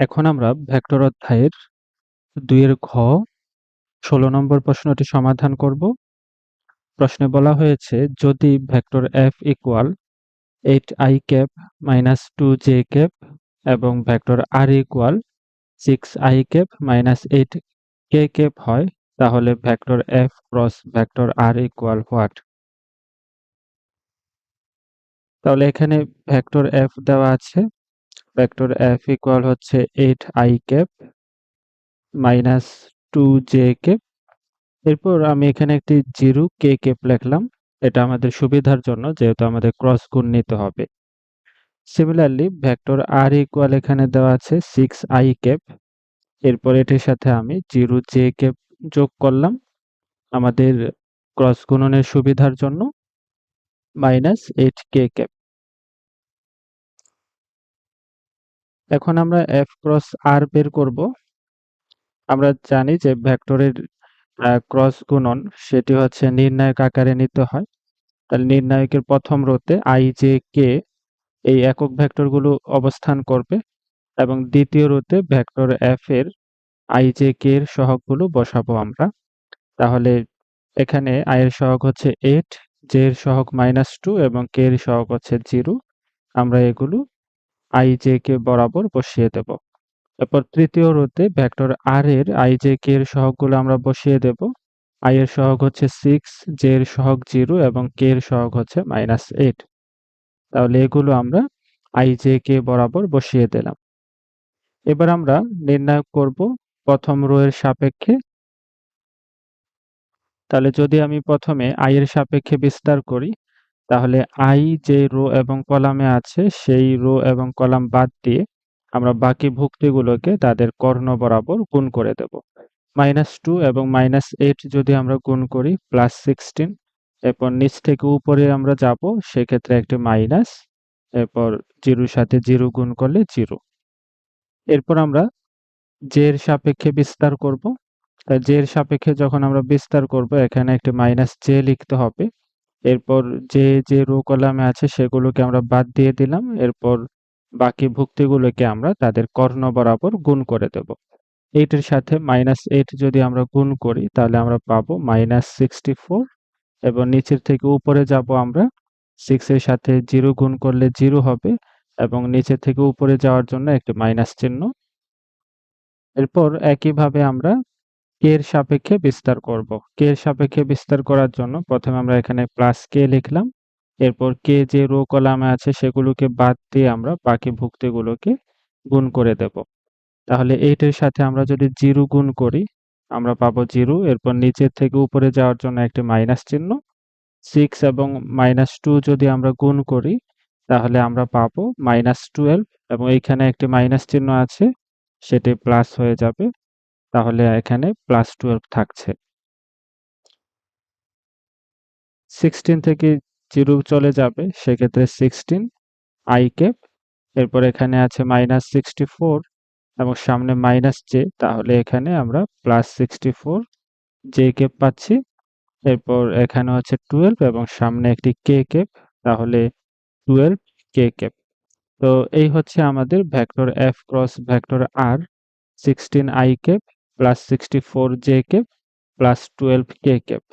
এখন আমরা ভেক্টর অধ্যায়ের ২ এর ঘ ১৬ নম্বর প্রশ্নটি সমাধান করব। প্রশ্নে বলা হয়েছে যদি vector f equal 8i cap minus 2j cap এবং vector r equal 6i cap minus 8k cap হয়, তাহলে vector f cross vector r equal what? তাহলে এখানে ভেক্টর f দেওয়া আছে। ভেক্টর f ইকুয়াল হচ্ছে 8i cap minus 2j cap. এরপর আমি এখানে একটি 0k ক্যাপ লিখলাম। এটা আমাদের সুবিধার জন্য, যেহেতু আমাদের ক্রস গুণ নিতে হবে। সিমিলারলি ভেক্টর r ইকুয়াল এখানে দেওয়া আছে 6i ক্যাপ। এরপর এটির সাথে আমি 0j ক্যাপ যোগ করলাম আমাদের ক্রস গুণনের সুবিধার জন্য, মাইনাস 8k ক্যাপ। এখন আমরা f ক্রস r বের করব। আমরা জানি যে ভেক্টরের ক্রস গুণন সেটি হচ্ছে নির্ণায়ক আকারে নিতে হয়। তাহলে নির্ণায়কের প্রথম রোতে i, j, k এই একক ভেক্টরগুলো অবস্থান করবে এবং দ্বিতীয় রোতে ভেক্টর f এর i, j, k এর সহগগুলো বসাবো আমরা। তাহলে এখানে i এর সহগ হচ্ছে 8, j এর সহগ -2 এবং k এর সহগ হচ্ছে 0। আমরা এগুলো i, j, k বরাবর বসিয়ে দেব। এরপর তৃতীয় রোতে ভেক্টর r এর i, j, k এর সহগগুলো আমরা বসিয়ে দেব। i এর সহগ হচ্ছে 6, j এর সহগ 0 এবং k এর সহগ হচ্ছে -8। তাহলে এগুলো আমরা i, j, k বরাবর বসিয়ে দিলাম। এবার আমরা নির্ণয় করব প্রথম রো এর সাপেক্ষে। তাহলে যদি আমি প্রথমে i এর সাপেক্ষে বিস্তার করি, তাহলে i যে রো এবং কলামে আছে সেই রো এবং কলাম বাদ দিয়ে আমরা বাকি ভুক্তিগুলোকে তাদের কর্ণ বরাবর গুণ করে দেব। -2 এবং -8 যদি আমরা গুণ করি +16। এরপর নিচ থেকে উপরে আমরা যাব, সেক্ষেত্রে একটি মাইনাস। এরপর 0 এর সাথে 0 গুণ করলে 0। এরপর আমরা j এর সাপেক্ষে বিস্তার করব। তাই j এর সাপেক্ষে যখন আমরা বিস্তার করব, এখানে একটি -j লিখতে হবে। এরপর যে রো কলামে আছে সেগুলোকে আমরা বাদ দিয়ে দিলাম। এরপর বাকি ভুক্তিগুলোকে আমরা তাদের কর্ণ বরাবর গুণ করে দেব। 8 এর সাথে -8 যদি আমরা গুণ করি, তাহলে আমরা পাবো -64। এবং নিচের থেকে উপরে যাব আমরা, 6 এর সাথে 0 গুণ করলে 0 হবে এবং নিচের থেকে উপরে যাওয়ার জন্য একটি মাইনাস চিহ্ন। এরপর একইভাবে আমরা k এর সাপেক্ষে বিস্তার করব। k এর সাপেক্ষে বিস্তার করার জন্য প্রথমে আমরা এখানে +k লিখলাম। এরপর k যে রো কলামে আছে সেগুলোকে বাদ দিয়ে আমরা বাকি ভুক্তিগুলোকে গুণ করে দেব। তাহলে 8 এর সাথে আমরা যদি 0 গুণ করি, আমরা পাবো 0। এরপর নিচের থেকে উপরে যাওয়ার জন্য একটি মাইনাস চিহ্ন। 6 এবং -2 যদি আমরা গুণ করি, তাহলে আমরা পাবো -12 এবং এইখানে একটি মাইনাস চিহ্ন আছে, সেটি প্লাস হয়ে যাবে। তাহলে এখানে +12 থাকছে। 16 থেকে 0 চলে যাবে, সেক্ষেত্রে 16 i ক্যাপ। এরপর এখানে আছে -64 এবং সামনে -j, তাহলে এখানে আমরা +64 j ক্যাপ পাচ্ছি। এরপর এখানে হচ্ছে 12 এবং সামনে একটি k ক্যাপ, তাহলে 12 k ক্যাপ। তো এই হচ্ছে আমাদের vector f cross vector r, 16 i cap +64 j cap +12 k cap.